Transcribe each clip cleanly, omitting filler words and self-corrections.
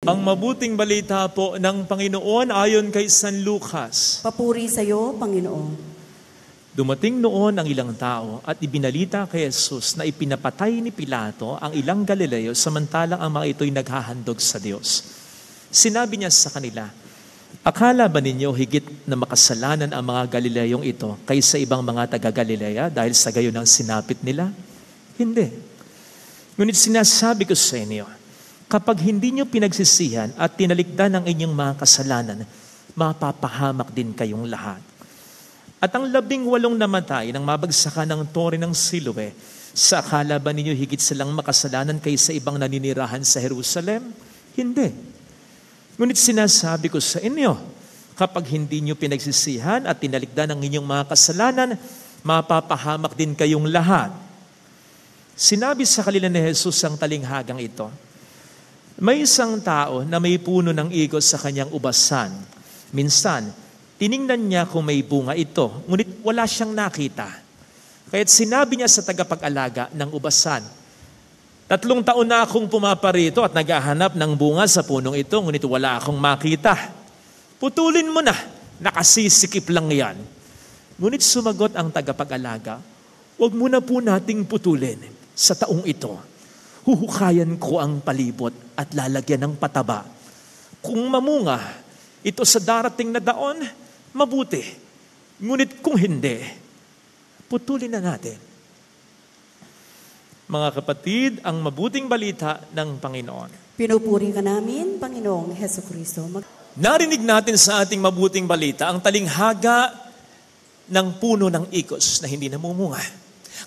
Ang mabuting balita po ng Panginoon ayon kay San Lucas. Papuri sa iyo, Panginoon. Dumating noon ang ilang tao at ibinalita kay Jesus na ipinapatay ni Pilato ang ilang Galileo samantalang ang mga ito'y naghahandog sa Diyos. Sinabi niya sa kanila, akala ba ninyo higit na makasalanan ang mga Galileyong ito kaysa ibang mga taga-Galilea dahil sa gayon ang sinapit nila? Hindi. Ngunit sinasabi ko sa inyo, kapag hindi nyo pinagsisihan at tinalikdan ang inyong mga kasalanan, mapapahamak din kayong lahat. At ang 18 namatay nang mabagsakan ng tore ng Siloe, sa akala ba ninyo higit silang makasalanan kaysa ibang naninirahan sa Jerusalem? Hindi. Ngunit sinasabi ko sa inyo, kapag hindi nyo pinagsisihan at tinalikdan ang inyong mga kasalanan, mapapahamak din kayong lahat. Sinabi sa kanila ni Jesus ang talinghagang ito, may isang tao na may puno ng igos sa kanyang ubasan. Minsan, tiningnan niya kung may bunga ito, ngunit wala siyang nakita. Kaya't sinabi niya sa tagapag-alaga ng ubasan, 3 taon na akong pumaparito at naghahanap ng bunga sa punong ito, ngunit wala akong makita. Putulin mo na, nakasisikip lang yan. Ngunit sumagot ang tagapag-alaga, huwag muna po nating putulin sa taong ito. Huhukayan ko ang palibot at lalagyan ng pataba. Kung mamunga ito sa darating na taon, mabuti. Ngunit kung hindi, putulin na natin. Mga kapatid, ang mabuting balita ng Panginoon. Pinupuri ka namin, Panginoong Hesukristo. Narinig natin sa ating mabuting balita ang talinghaga ng puno ng igos na hindi namumunga.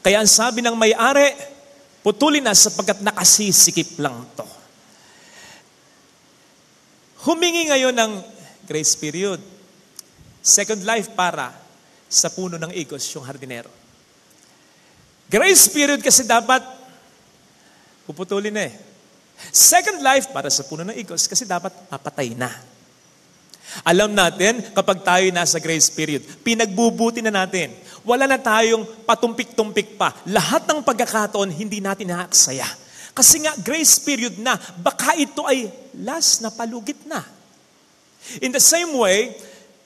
Kaya ang sabi ng may-ari, putulin na sapagkat nakasisikip lang to. Humingi ngayon ng grace period. Second life para sa puno ng igos, yung hardinero. Grace period kasi dapat puputulin na eh. Second life para sa puno ng igos kasi dapat mapatay na. Alam natin, kapag tayo nasa grace period, pinagbubuti na natin. Wala na tayong patumpik-tumpik pa. Lahat ng pagkakataon, hindi natin nakakasaya. Kasi nga, grace period na, baka ito ay last na palugit na. In the same way,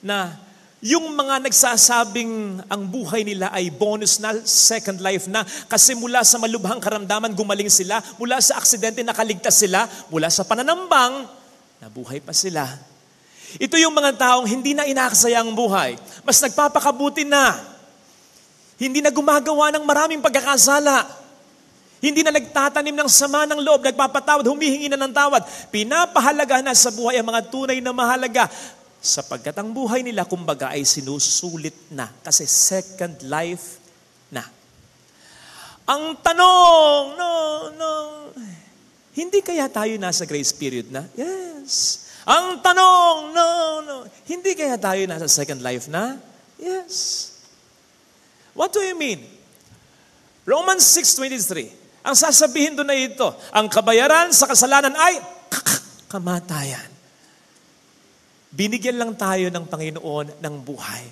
na yung mga nagsasabing ang buhay nila ay bonus na, second life na, kasi mula sa malubhang karamdaman, gumaling sila, mula sa aksidente, nakaligtas sila, mula sa pananambang, nabuhay pa sila. Ito yung mga taong hindi na inakasaya ang buhay. Mas nagpapakabuti na. Hindi na gumagawa ng maraming pagkakasala. Hindi na nagtatanim ng sama ng loob, nagpapatawad, humihingi na ng tawad. Pinapahalaga na sa buhay ang mga tunay na mahalaga. Sapagkat ang buhay nila, kumbaga, ay sinusulit na. Kasi second life na. Ang tanong, hindi kaya tayo nasa grace period na? Yes. Ang tanong, hindi kaya tayo nasa second life na? Yes. What do you mean? Romans 6:23. Ang sasabihin doon na ito, ang kabayaran sa kasalanan ay kamatayan. Binigyan lang tayo ng Panginoon ng buhay.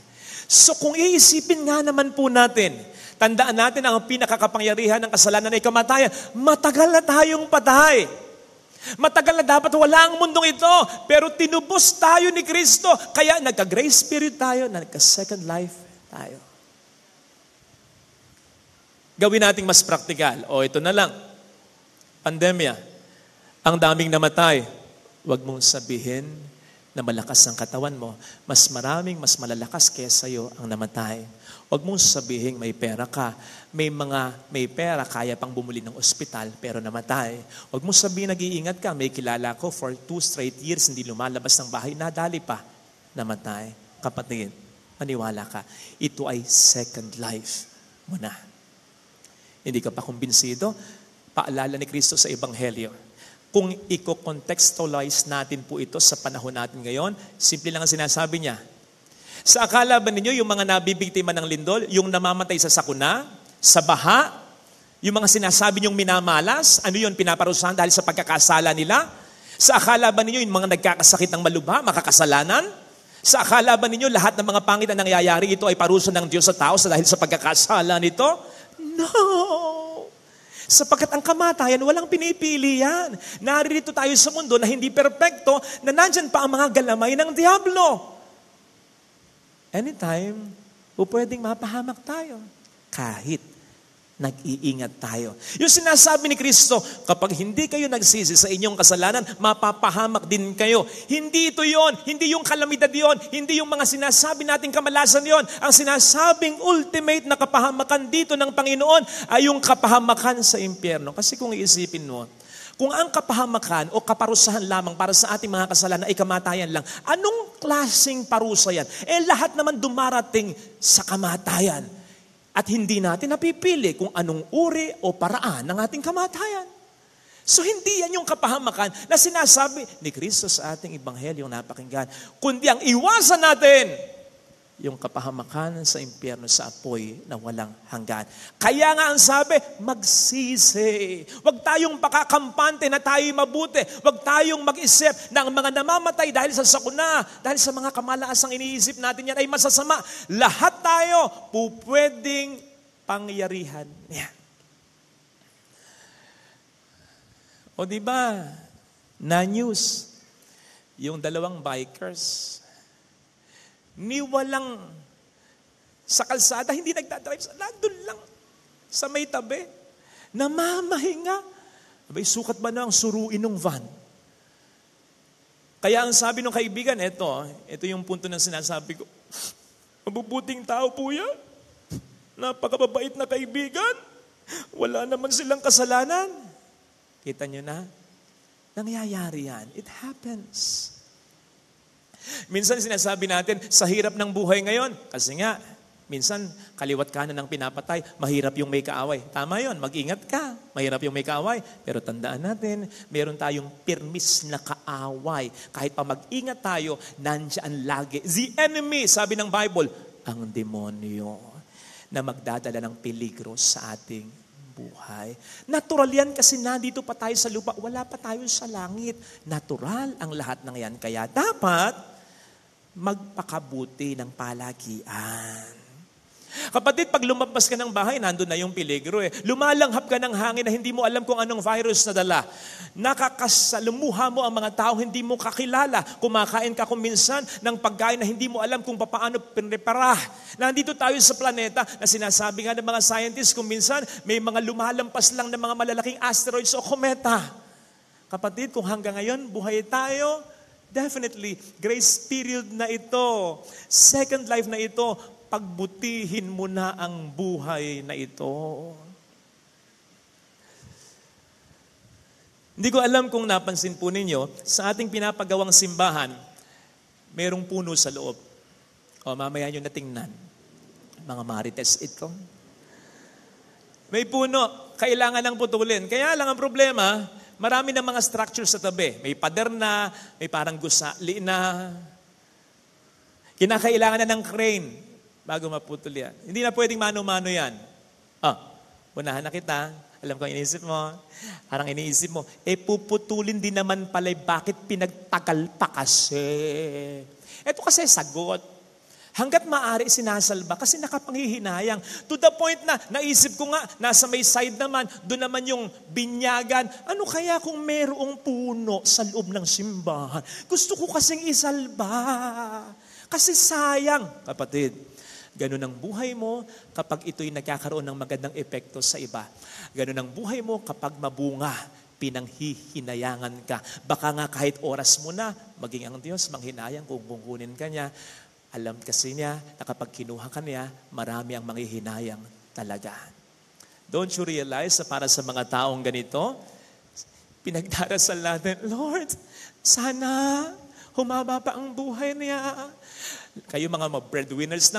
So kung iisipin nga naman po natin, tandaan natin ang pinakakapangyarihan ng kasalanan ay kamatayan. Matagal na tayong patay. Matagal na dapat wala ang mundong ito. Pero tinubos tayo ni Kristo. Kaya nagka-grace period tayo, nagka-second life tayo. Gawin nating mas praktikal. O ito na lang. Pandemya. Ang daming namatay. Huwag mong sabihin na malakas ang katawan mo. Mas malalakas kesa iyo ang namatay. Huwag mong sabihin may pera ka. May pera, kaya pang bumuli ng ospital, pero namatay. Huwag mong sabihin nag-iingat ka. May kilala ko for 2 straight years, hindi lumalabas ng bahay, nadali pa. Namatay. Kapatid, maniwala ka. Ito ay second life mo na. Hindi ka pa kumbinsido? Paalala ni Kristo sa Ebanghelyo. Kung i-contextualize natin po ito sa panahon natin ngayon, simple lang ang sinasabi niya. Sa akala ba ninyo yung mga nabibiktima ng lindol, yung namamatay sa sakuna, sa baha, yung mga sinasabi niyong minamalas, ano yun, pinaparusahan dahil sa pagkakasala nila? Sa akala ba ninyo yung mga nagkakasakit ng malubha, makakasalanan? Sa akala ba ninyo lahat ng mga pangit na nangyayari ito ay parusa ng Diyos sa tao dahil sa pagkakasala nito? No! Sapagkat ang kamatayan, walang pinipili yan. Narito tayo sa mundo na hindi perpekto, na nandyan pa ang mga galamay ng diablo. Anytime, pwedeng mapahamak tayo. Kahit nag-iingat tayo. Yung sinasabi ni Kristo, kapag hindi kayo nagsisi sa inyong kasalanan, mapapahamak din kayo. Hindi ito yon, hindi yung kalamidad yon, hindi yung mga sinasabi nating kamalasan yon. Ang sinasabing ultimate na kapahamakan dito ng Panginoon ay yung kapahamakan sa impyerno. Kasi kung iisipin mo, kung ang kapahamakan o kaparusahan lamang para sa ating mga kasalanan ay kamatayan lang, anong klaseng parusa yan? Lahat naman dumarating sa kamatayan. At hindi natin napipili kung anong uri o paraan ng ating kamatayan. So hindi yan yung kapahamakan na sinasabi ni Kristo sa ating Ebanghelyo napakinggan, kundi ang iwasan natin yung kapahamakan sa impyerno sa apoy na walang hanggan. Kaya nga ang sabi, magsisi. Huwag tayong pakakampante na tayo mabuti. Huwag tayong mag-isip na ang mga namamatay dahil sa sakuna, dahil sa mga kamalaasang iniisip natin yan ay masasama. Lahat tayo pupwedeng pangyarihan niya. O diba, na news, yung dalawang bikers, niwalang sa kalsada, hindi nagdadrive, nandun lang sa may tabi, namamahinga. Abay, sukat ba na ang suruin ng van? Kaya ang sabi ng kaibigan, ito yung punto ng sinasabi ko, mabubuting tao po yan, napakababait na kaibigan, wala naman silang kasalanan. Kita nyo na, nangyayari yan. It happens. Minsan sinasabi natin, sa hirap ng buhay ngayon, kasi nga, minsan kaliwat kanan ng pinapatay, mahirap yung may kaaway. Tama yun, mag-ingat ka, mahirap yung may kaaway. Pero tandaan natin, meron tayong permis na kaaway. Kahit pa mag-ingat tayo, nandiyan lagi. The enemy, sabi ng Bible, ang demonyo na magdadala ng peligro sa ating buhay. Natural yan kasi nandito pa tayo sa lupa, wala pa tayo sa langit. Natural ang lahat ng yan. Kaya dapat magpakabuti ng palagian. Kapatid, pag lumabas ka ng bahay, nandun na yung peligro Lumalanghap ka ng hangin na hindi mo alam kung anong virus na dala. Nakakasalumuha mo ang mga tao, hindi mo kakilala. Kumakain ka kuminsan ng pagkain na hindi mo alam kung paano pinrepara. Nandito tayo sa planeta na sinasabi nga ng mga scientists kuminsan, may mga lumalampas lang ng mga malalaking asteroids o kometa. Kapatid, kung hanggang ngayon buhay tayo, definitely, grace period na ito, second life na ito, pagbutihin mo na ang buhay na ito. Hindi ko alam kung napansin po ninyo, sa ating pinapagawang simbahan, merong puno sa loob. O mamaya nyo natingnan. Mga marites ito. May puno, kailangan ng putulin. Kaya lang ang problema, marami ng mga structures sa tabi. May pader na, may parang gusali na. Kinakailangan na ng crane bago maputol yan. Hindi na pwedeng mano-mano yan. Unahan na kita. Alam ko ang iniisip mo. Parang iniisip mo, puputulin din naman pala, bakit pinagtagal pa kasi? Ito kasi sagot. Hanggat maaari sinasalba kasi nakapanghihinayang. To the point na naisip ko nga, nasa may side naman, doon naman yung binyagan. Ano kaya kung mayroong puno sa loob ng simbahan? Gusto ko kasing isalba. Kasi sayang, kapatid. Ganun ang buhay mo kapag ito'y nagkakaroon ng magandang epekto sa iba. Ganun ang buhay mo kapag mabunga, pinanghihinayangan ka. Baka nga kahit oras mo na, maging ang Diyos manghinayang kung kukunin ka niya. Alam kasi niya na kapag kinuha ka niya, marami ang manghihinayang talaga. Don't you realize na para sa mga taong ganito, pinagdarasal natin, Lord, sana humaba pa ang buhay niya. Kayo mga breadwinners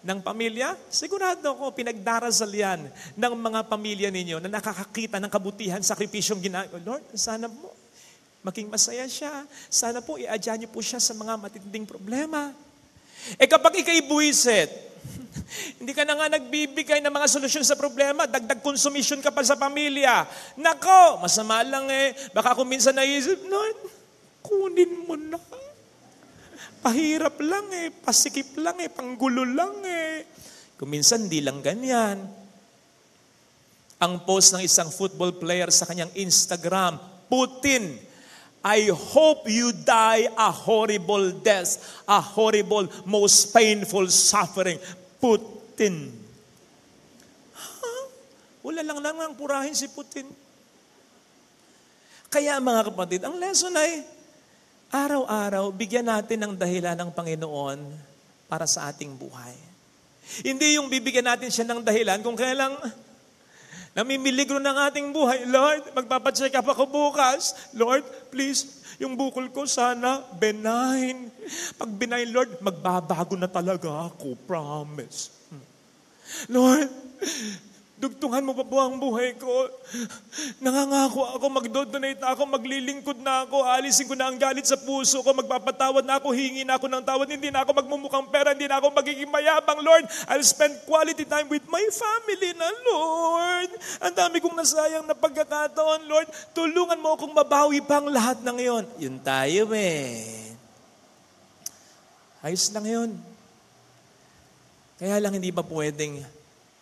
ng pamilya, sigurado ko pinagdarasal yan ng mga pamilya ninyo na nakakakita ng kabutihan, sakripisyong ginagawa. Lord, sana po maging masaya siya. Sana po i-adya niyo po siya sa mga matinding problema. Kapag ikay buwisit, hindi ka na nga nagbibigay ng mga solusyon sa problema, dagdag consumption ka pa sa pamilya. Nako, masama lang Baka kung minsan naisip, Lord, kunin mo na. Pahirap lang pasikip lang panggulo lang Kung minsan, di lang ganyan. ang post ng isang football player sa kanyang Instagram, Putin, I hope you die a horrible death, a horrible, most painful suffering. Putin. Wala lang namang purahin si Putin. Kaya mga kapatid, ang lesson ay, araw-araw, bigyan natin ng dahilan ng Panginoon para sa ating buhay. Hindi yung bibigyan natin siya ng dahilan kung kailang namimiligro ng ating buhay. Lord, magpapacheck up ako bukas. Lord, please, yung bukol ko sana benign. Pag benign, Lord, magbabago na talaga ako. Promise. Lord, dugtungan mo pa po ang buhay ko. Nangangako ako, magdodonate na ako, maglilingkod na ako, alisin ko na ang galit sa puso ko, magpapatawad na ako, hingi na ako ng tawad, hindi na ako magmumukhang pera, hindi na ako magiging mayabang, Lord. I'll spend quality time with my family na, Lord. Ang dami kong nasayang na pagkakataon, Lord. Tulungan mo akong mabawi pa ang lahat ng iyon. Yun tayo Ayos lang yun. Kaya lang hindi ba pwedeng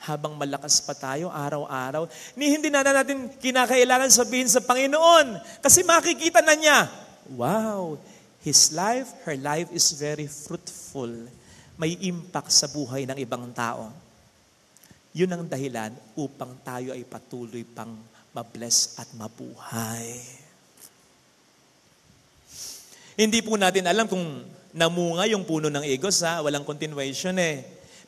habang malakas pa tayo araw-araw, hindi na natin kinakailangan sabihin sa Panginoon kasi makikita na niya, wow, his life, her life is very fruitful. May impact sa buhay ng ibang tao. Yun ang dahilan upang tayo ay patuloy pang mabless at mabuhay. Hindi po natin alam kung namunga yung puno ng igos, walang continuation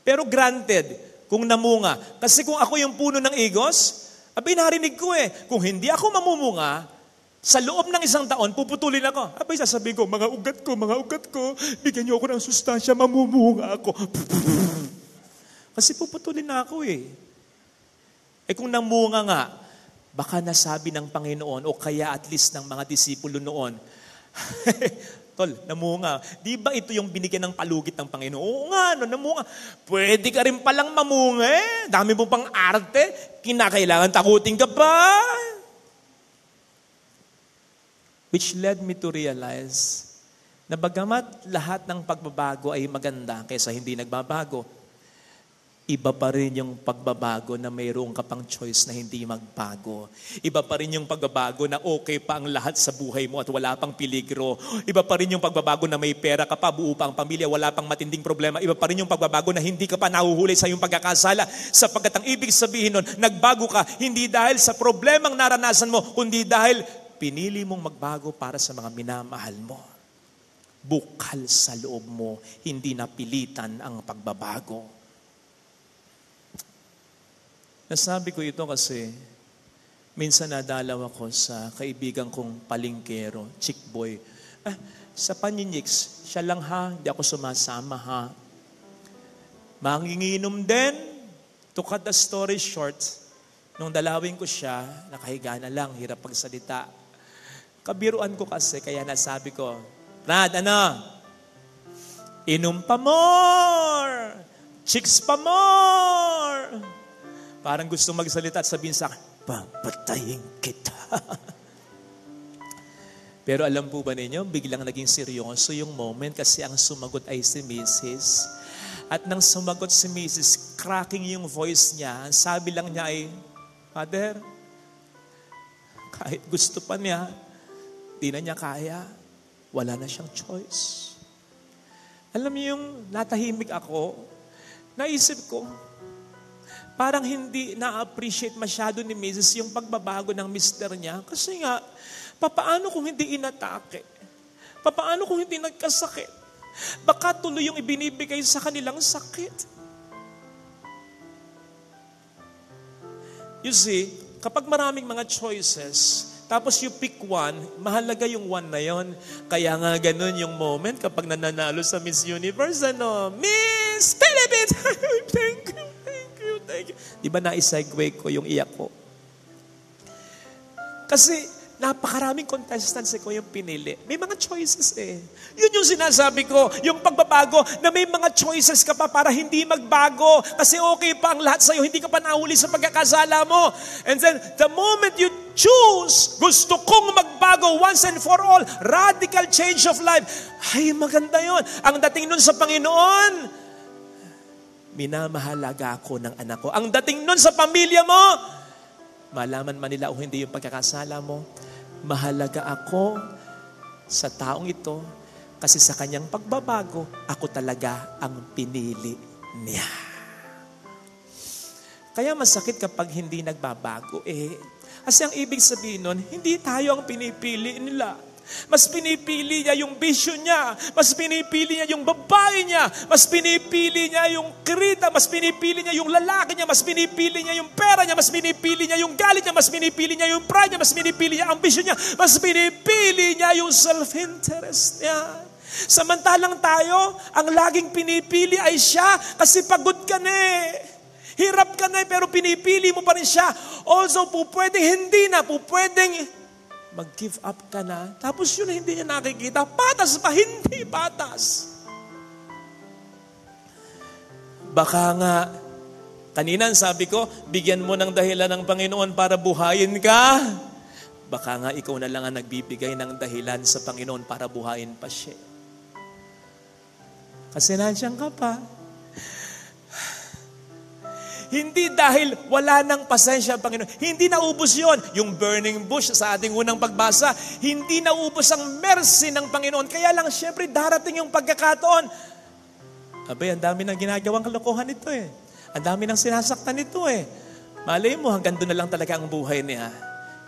Pero granted, kung namunga. Kasi kung ako yung puno ng igos, narinig ko kung hindi ako mamumunga, sa loob ng isang taon, puputulin ako. Sasabihin ko, mga ugat ko, bigyan niyo ako ng sustansya, mamumunga ako. Kasi puputulin na ako kung namunga nga, baka nasabi ng Panginoon, o kaya at least ng mga disipulo noon, Tol, namunga. Di ba ito yung binigyan ng palugit ng Panginoon? Oo nga, namunga. Pwede ka rin palang mamunga Dami mo pang arte. Kinakailangan takutin ka pa. Which led me to realize na bagamat lahat ng pagbabago ay maganda kaysa hindi nagbabago, iba pa rin yung pagbabago na mayroon ka pang choice na hindi magbago. Iba pa rin yung pagbabago na okay pa ang lahat sa buhay mo at wala pang peligro. Iba pa rin yung pagbabago na may pera ka pa, buo pa ang pamilya, wala pang matinding problema. Iba pa rin yung pagbabago na hindi ka pa nahuhuli sa iyong pagkakasala. Sapagkat ang ibig sabihin nun, nagbago ka hindi dahil sa problemang naranasan mo, kundi dahil pinili mong magbago para sa mga minamahal mo. Bukal sa loob mo, hindi napilitan ang pagbabago. Nasabi ko ito kasi minsan nadalaw ako sa kaibigan kong palingkero, chick boy. Sa paninix, siya lang hindi ako sumasama Manginginom din. To cut the story short, nung dalawin ko siya, nakahiga na lang, hirap pagsalita. Kabiruan ko kasi, kaya nasabi ko, Brad, inom pa more! Chicks pa more! Parang gusto magsalita at sabihin sa akin, papatayin kita. Pero alam po ba ninyo, biglang naging seryoso yung moment kasi ang sumagot ay si Mrs. At nang sumagot si Mrs., cracking yung voice niya, ang sabi lang niya ay, Father, kahit gusto pa niya, di na niya kaya, wala na siyang choice. Alam niyo yung natahimik ako, naisip ko, parang hindi na-appreciate masyado ni Mrs. yung pagbabago ng mister niya. Kasi nga, papaano kung hindi inatake? Papaano kung hindi nagkasakit? Baka tuloy yung ibinibigay sa kanilang sakit. You see, kapag maraming mga choices, tapos you pick one, mahalaga yung one na yon. Kaya nga ganun yung moment kapag nananalo sa Miss Universe, Miss Philippines! Thank you. Di ba na-segue ko yung iyak ko? Kasi napakaraming contestants ko yung pinili. May mga choices Yun yung sinasabi ko, yung pagbabago na may mga choices ka pa para hindi magbago. Kasi okay pa ang lahat sa'yo, hindi ka pa nahuli sa pagkakasala mo. And then, the moment you choose, gusto kong magbago once and for all, radical change of life, ay maganda yun. Ang dating nun sa Panginoon, minamahalaga ako ng anak ko. Ang dating nun sa pamilya mo, Malaman man nila o hindi yung pagkakasala mo, mahalaga ako sa taong ito kasi sa kanyang pagbabago, ako talaga ang pinili niya. Kaya masakit kapag hindi nagbabago. Kasi ang ibig sabihin nun, hindi tayo ang pinipili nila. Mas pinipili niya yung bisyo niya. Mas pinipili niya yung babae niya. Mas pinipili niya yung kirita. Mas pinipili niya yung lalaki niya. Mas pinipili niya yung pera niya. Mas pinipili niya yung galit niya. Mas pinipili niya yung pride niya. Mas pinipili niya ang bisyo niya. Mas pinipili niya yung self-interest niya. Samantalang tayo, ang laging pinipili ay siya kasi pagod ka na Hirap ka na pero pinipili mo pa rin siya. Also, pwedeng hindi na, pwedeng mag-give up ka na, tapos yun hindi niya nakikita, patas pa, hindi patas. Baka nga, kanina sabi ko, bigyan mo ng dahilan ng Panginoon para buhayin ka. Baka nga ikaw na lang ang nagbibigay ng dahilan sa Panginoon para buhayin pa siya. Kasi nandiyan ka pa. Hindi dahil wala nang pasensya ang Panginoon. Hindi naubos yon. Yung burning bush sa ating unang pagbasa, hindi naubos ang mercy ng Panginoon. Kaya lang, syempre, darating yung pagkakataon. Abay, ang dami ng ginagawang kalokohan nito Ang dami ng sinasaktan nito Malay mo, hanggang doon na lang talaga ang buhay niya.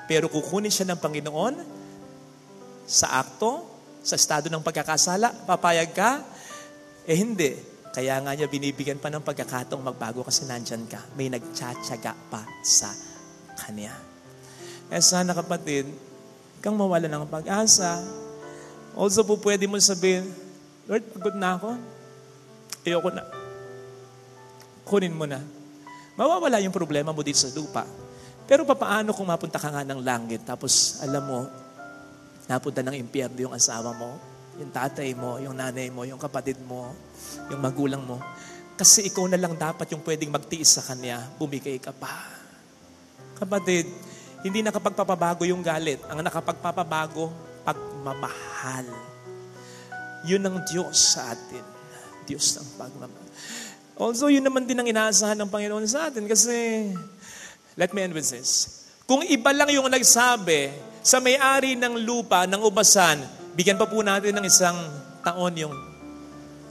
Pero kukunin siya ng Panginoon sa akto, sa estado ng pagkakasala, papayag ka? Hindi. Kaya nga niya binibigyan pa ng pagkakataong magbago kasi nandyan ka. May nagtsatsaga pa sa Kanya. Sana kapatid, kang mawala ng pag-asa. Also po pwede mo sabihin, Lord, pagod na ako. Ayoko na. Kunin mo na. Mawawala yung problema mo dito sa lupa. Pero papaano kung mapunta ka nga ng langit, tapos alam mo, napunta ng impyerno yung asawa mo, yung tatay mo, yung nanay mo, yung kapatid mo, yung magulang mo. Kasi ikaw na lang dapat yung pwedeng magtiis sa Kanya, bumigay ka pa. Kapatid, hindi nakapagpapabago yung galit. Ang nakapagpapabago, pagmamahal. Yun ang Diyos sa atin. Diyos ng pagmamahal. Also, yun naman din ang inaasahan ng Panginoon sa atin. Kasi, let me end with this. Kung iba lang yung nagsabi sa may-ari ng lupa, ng ubasan, bigyan pa po natin ng 1 taon yung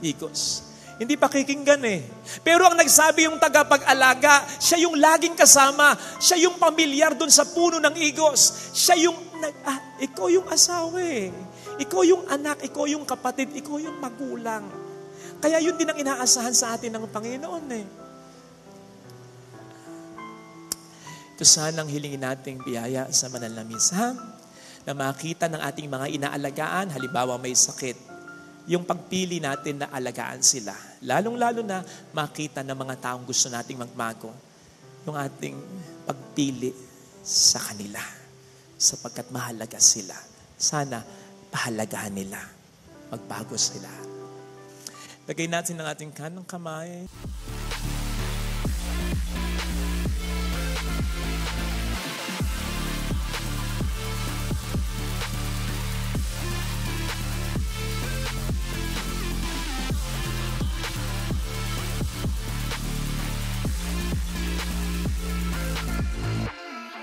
ikos. Hindi pa kikinggan Pero ang nagsabi yung tagapag-alaga, siya yung laging kasama, siya yung pamilyar dun sa puno ng igos. Siya yung, ikaw yung asawa Ikaw yung anak, ikaw yung kapatid, ikaw yung magulang. Kaya yun din ang inaasahan sa atin ng Panginoon Ito sanang hilingin nating biyaya sa banal na misa, na makita ng ating mga inaalagaan, halimbawa may sakit, yung pagpili natin na alagaan sila. Lalong-lalo na makita ng mga taong gusto nating magbago, yung ating pagpili sa kanila, sapagkat mahalaga sila. Sana pahalagahan nila, magbago sila. Lagay natin ang ating kanang kamay.